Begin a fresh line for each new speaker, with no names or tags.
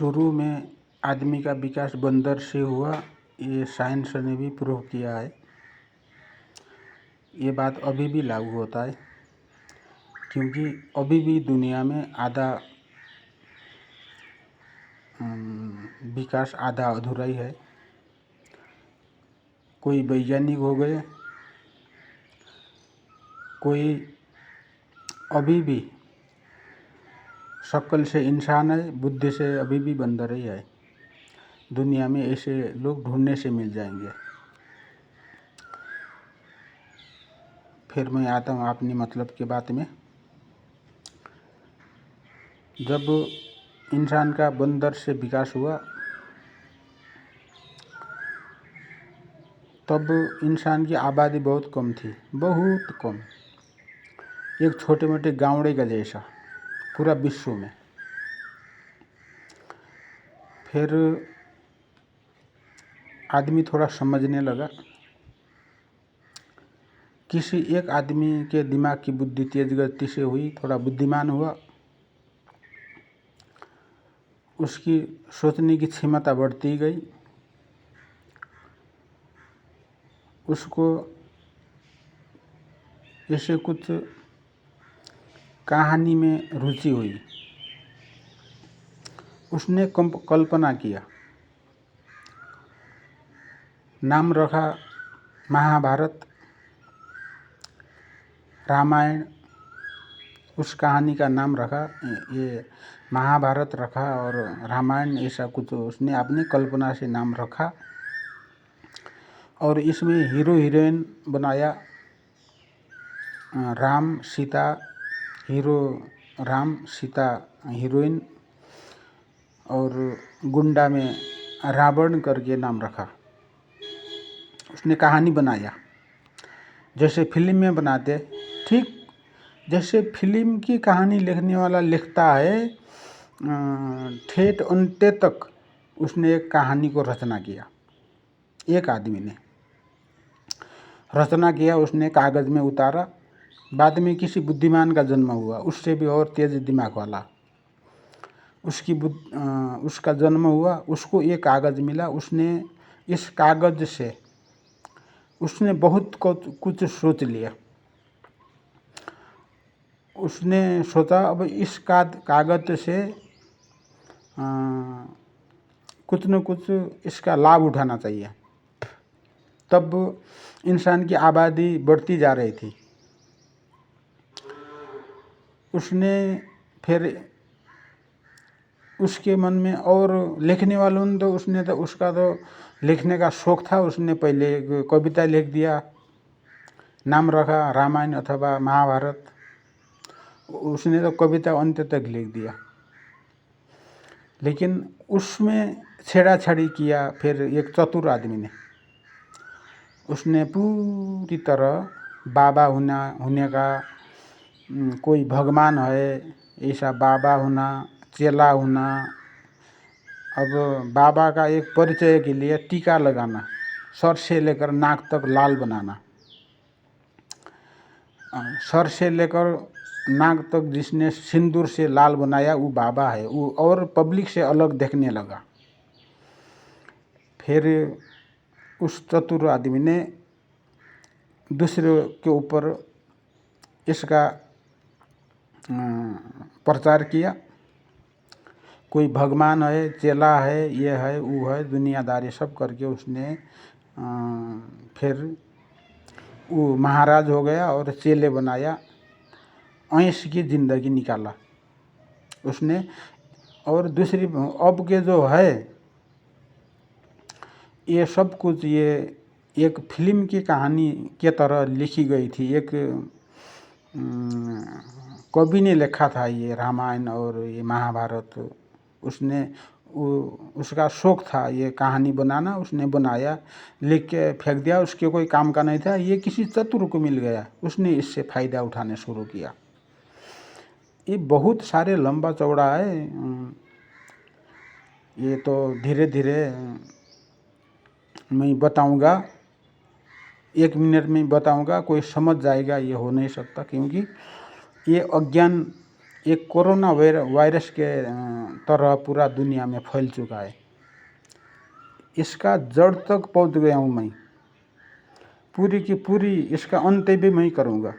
शुरू में आदमी का विकास बंदर से हुआ, ये साइंस ने भी प्रूव किया है। ये बात अभी भी लागू होता है, क्योंकि अभी भी दुनिया में आधा विकास आधा अधूरा ही है। कोई वैज्ञानिक हो गए, कोई अभी भी शक्ल से इंसान है, बुद्धि से अभी भी बंदर ही है। दुनिया में ऐसे लोग ढूंढने से मिल जाएंगे। फिर मैं आता हूँ अपनी मतलब की बात में। जब इंसान का बंदर से विकास हुआ, तब इंसान की आबादी बहुत कम थी, बहुत कम, एक छोटे मोटे गाँवड़े का जैसा पूरा विश्व में। फिर आदमी थोड़ा समझने लगा। किसी एक आदमी के दिमाग की बुद्धि तेज गति से हुई, थोड़ा बुद्धिमान हुआ, उसकी सोचने की क्षमता बढ़ती गई, उसको ऐसे कुछ कहानी में रुचि हुई। उसने कल्पना किया, नाम रखा महाभारत, रामायण, उस कहानी का नाम रखा, ये महाभारत रखा और रामायण, ऐसा कुछ उसने अपनी कल्पना से नाम रखा। और इसमें हीरो हीरोइन बनाया, राम सीता, हीरो राम, सीता हीरोइन, और गुंडा में रावण करके नाम रखा। उसने कहानी बनाया जैसे फिल्म में बनाते, ठीक जैसे फिल्म की कहानी लिखने वाला लिखता है, ठेठ अंत तक उसने एक कहानी को रचना किया। एक आदमी ने रचना किया, उसने कागज़ में उतारा। बाद में किसी बुद्धिमान का जन्म हुआ, उससे भी और तेज दिमाग वाला, उसका जन्म हुआ। उसको एक कागज़ मिला, उसने इस कागज़ से उसने बहुत कुछ सोच लिया। उसने सोचा अब इस कागज़ से कुछ न कुछ इसका लाभ उठाना चाहिए। तब इंसान की आबादी बढ़ती जा रही थी। उसने फिर उसके मन में, और लिखने वालों ने तो उसका तो लिखने का शौक़ था। उसने पहले कविता लिख दिया, नाम रखा रामायण अथवा महाभारत। उसने तो कविता अंत तक लिख दिया, लेकिन उसमें छेड़ाछाड़ी किया। फिर एक चतुर आदमी ने, उसने पूरी तरह बाबा होने का, कोई भगवान है ऐसा बाबा होना, चेला होना। अब बाबा का एक परिचय के लिए टीका लगाना, सर से लेकर नाक तक लाल बनाना, सर से लेकर नाक तक जिसने सिंदूर से लाल बनाया वो बाबा है, वो और पब्लिक से अलग देखने लगा। फिर उस चतुर आदमी ने दूसरे के ऊपर इसका प्रचार किया। कोई भगवान है, चेला है, ये है वो है, दुनियादारी सब करके उसने फिर वो महाराज हो गया और चेले बनाया, ऐश की ज़िंदगी निकाला उसने। और दूसरी अब के जो है ये सब कुछ, ये एक फिल्म की कहानी के तरह लिखी गई थी। एक कवि ने लिखा था ये रामायण और ये महाभारत। उसने उसका शौक़ था ये कहानी बनाना, उसने बनाया, लिख के फेंक दिया। उसके कोई काम का नहीं था, ये किसी चतुर को मिल गया, उसने इससे फ़ायदा उठाने शुरू किया। ये बहुत सारे लंबा चौड़ा है, ये तो धीरे धीरे मैं बताऊंगा, 1 मिनट में बताऊंगा, कोई समझ जाएगा ये हो नहीं सकता, क्योंकि ये अज्ञान एक कोरोना वायरस के तरह पूरा दुनिया में फैल चुका है। इसका जड़ तक पहुंच गया हूँ मैं, पूरी की पूरी इसका अंत भी मैं करूँगा।